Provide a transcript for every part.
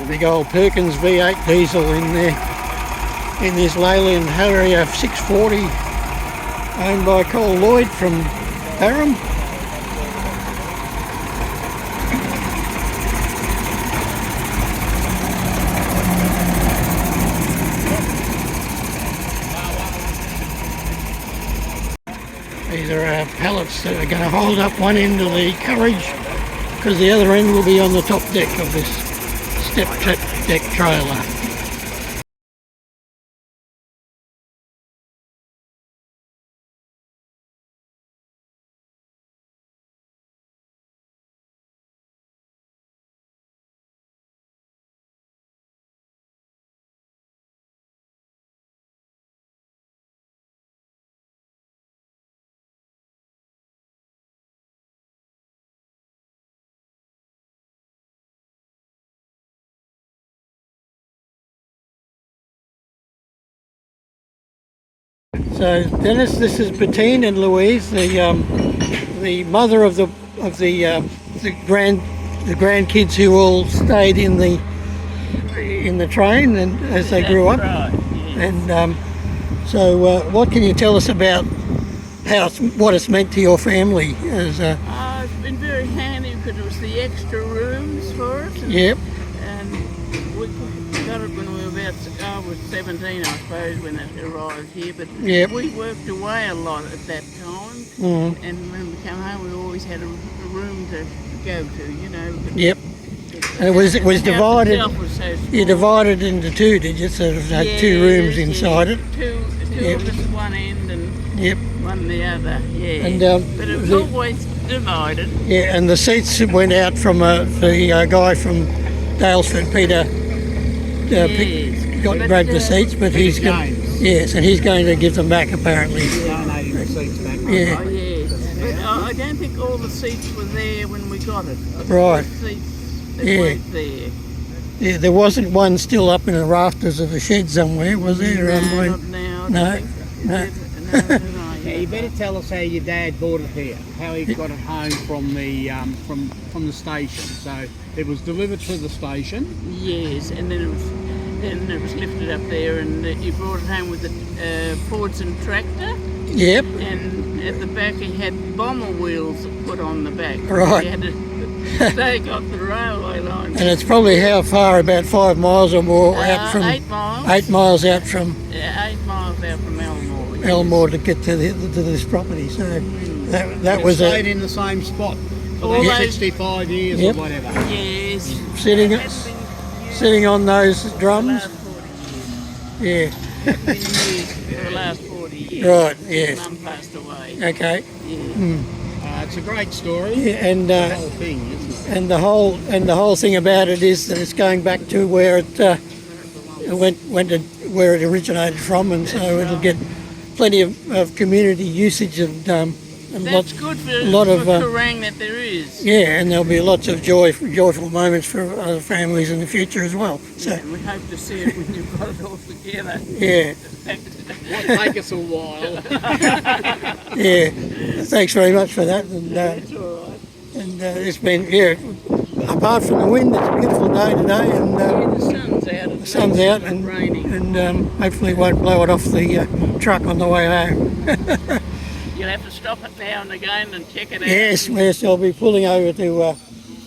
The big old Perkins V8 diesel in there, in this Leyland Harrier 640, owned by Cole Lloyd from Tram. These are pallets that are going to hold up one end of the Carriage, because the other end will be on the top deck of this step deck trailer. So Dennis, this is Bettine and Louise, the mother of the grandkids who all stayed in the train and as they grew up. Right, yeah. And so what can you tell us about what it's meant to your family? As It's been very handy because it was the extra rooms for us. Yep. And we got it when we were about, I was 17 I suppose when it arrived here, but Yep. we worked away a lot at that time. Mm. And when we came home we always had a room to go to, you know. Yep. And it was divided. Was so You divided into two, did you? Sort of had two rooms inside it. Two Yep. of us at one end and Yep. one the other, yeah. And but it was always divided. Yeah, and the seats went out from the guy from Dalesford, Peter. Grabbed the seats, but he's going. Yes, and he's going to give them back apparently. Donating the seats back. Yeah. Oh, yes. But I don't think all the seats were there when we got it. Right. The seats that Yeah. weren't there. Yeah, there wasn't one still up in the rafters of the shed somewhere, was there? No, not now. No. No, Yeah, you better tell us how your dad bought it here, how he got it home from the station. So it was delivered to the station. Yes, and then it was lifted up there, and he brought it home with the Fordson tractor. Yep. And at the back he had bomber wheels put on the back. Right. He had to take off the railway line. And it's probably how far? About 5 miles or more out from 8 miles. 8 miles out from 8 miles out from Elmore. Yes. Elmore to get to this property. So that was stayed in the same spot for All that those- 65 years Yep. or whatever. Yes. sitting on those For the drums. last 40 years. Yeah. Been used for the last 40 years. Right. Yes. Mum passed away. Okay. Yeah. It's a great story. Yeah, and The whole thing, isn't it? and the whole thing about it is that it's going back to where it where it originated from, and so it'll get plenty of community usage and That's good for Kerang that there is. yeah, and there'll be lots of joyful moments for other families in the future as well. So And we hope to see it when you've got it all together. yeah, Might take us a while. yeah. Thanks very much for that, and It's all right. it's been apart from the wind, it's a beautiful day today, and The sun's out. the sun's out, and raining. and hopefully it won't blow it off the truck on the way home. You'll have to stop it now and again and check it out. Yes, I'll be pulling over to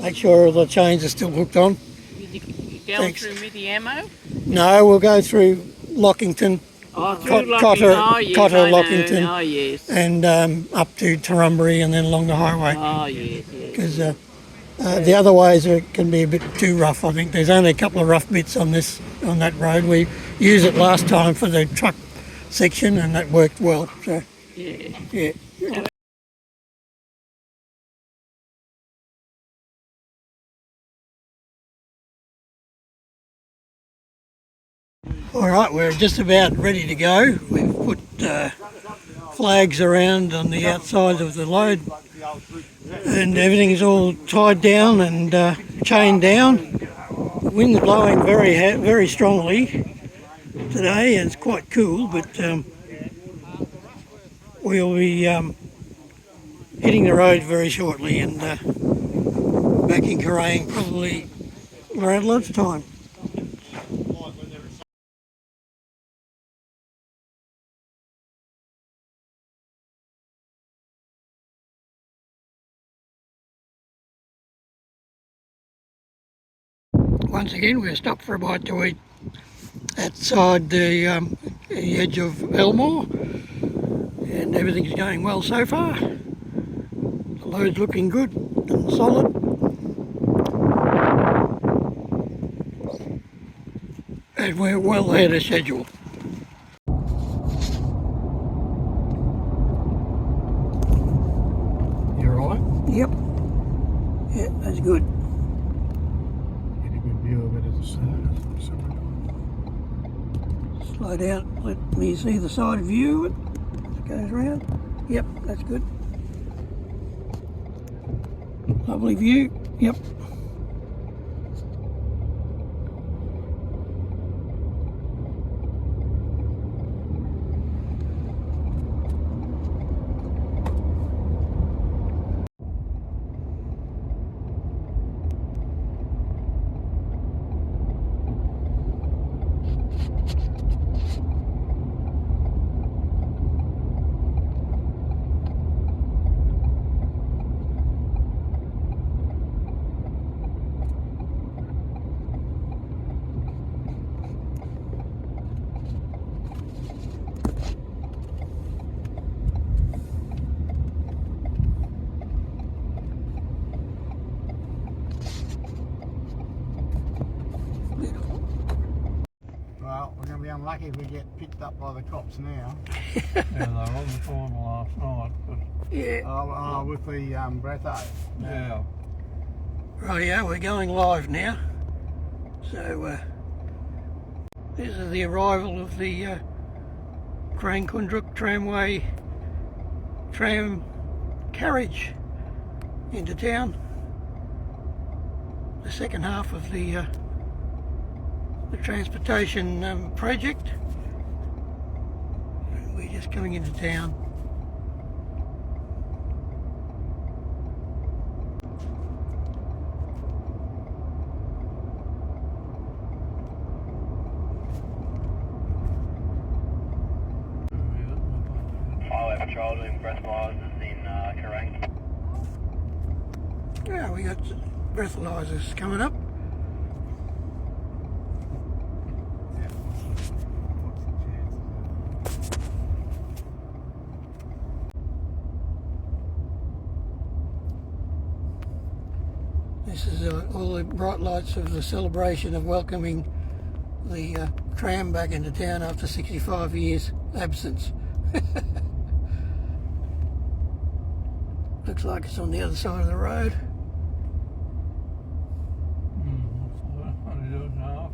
make sure all the chains are still hooked on. You go Thanks. through Midiamo? No, we'll go through Lockington, Oh, Cotter- through Cotter- Oh, yes, Cotter, I know. Lockington. Oh, yes. and up to Torrumbury and then along the highway, Oh, yes, yes. because the other ways can be a bit too rough. I think there's only a couple of rough bits on that road. We used it last time for the truck section, and that worked well. So Yeah. yeah. All right, we're just about ready to go. We've put flags around on the outside of the load, and everything's all tied down and chained down. The wind's blowing very strongly today, and it's quite cool, but we'll be hitting the road very shortly and back in Kerang probably around lunchtime. once again we're stopped for a bite to eat outside the edge of Elmore, and everything's going well so far. The load's looking good and solid. And we're well ahead of schedule. You alright? Yep. Yeah, that's good. Get a good view of it as a Slow down, let me see the side view as it goes round. Yep, that's good. Lovely view, yep. Well, we're going to be unlucky if we get picked up by the cops now. Yeah, they were on the phone last night, but Yeah. With the Breatho. yeah. Rightio, we're going live now. So this is the arrival of the Kerang-Koondrook tramway tram carriage into town. The second half of the transportation project. And we're just coming into town. Highway Patrol doing breathalyzers in Kerang. Yeah, we got breathalyzers coming up. This is all the bright lights of the celebration of welcoming the tram back into town after 65 years absence. Looks like it's on the other side of the road. Only do it half.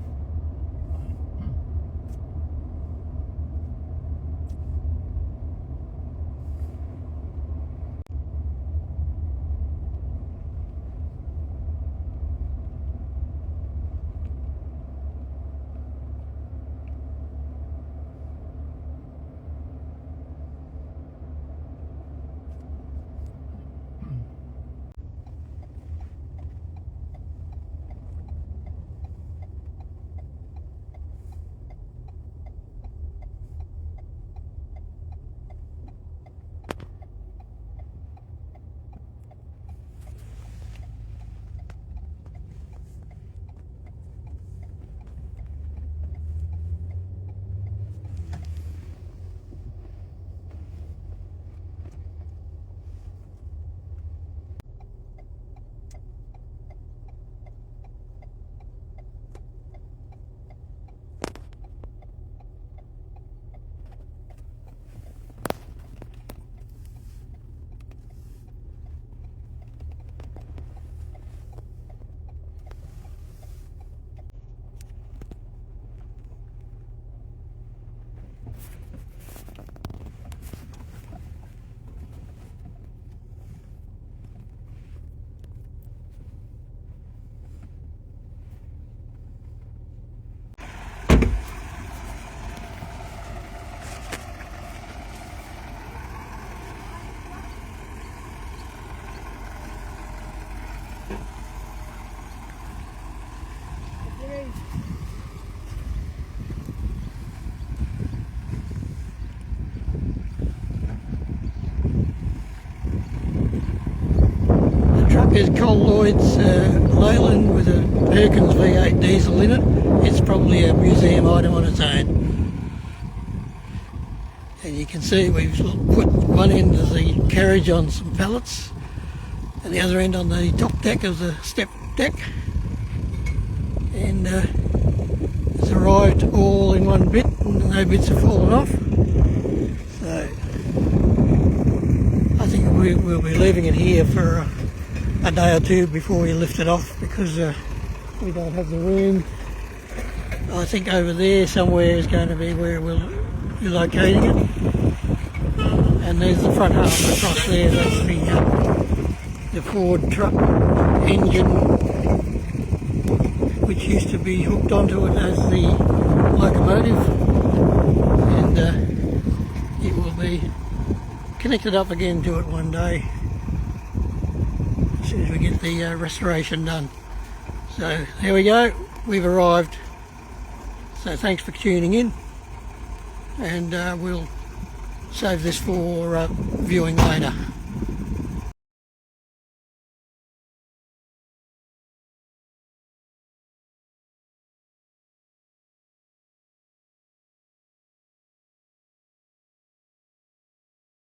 Is Col Lloyd's Leyland with a Perkins V8 diesel in it. It's probably a museum item on its own. And you can see we've put one end of the carriage on some pallets and the other end on the top deck of the step deck. And it's arrived all in one bit and no bits have fallen off. So I think we'll be leaving it here for a day or two before we lift it off, because we don't have the room. I think over there somewhere is going to be where we'll be locating it. And there's the front half across there. That's the Ford truck engine, which used to be hooked onto it as the locomotive, and it will be connected up again to it one day as soon as we get the restoration done. So there we go, we've arrived. So thanks for tuning in, and we'll save this for viewing later.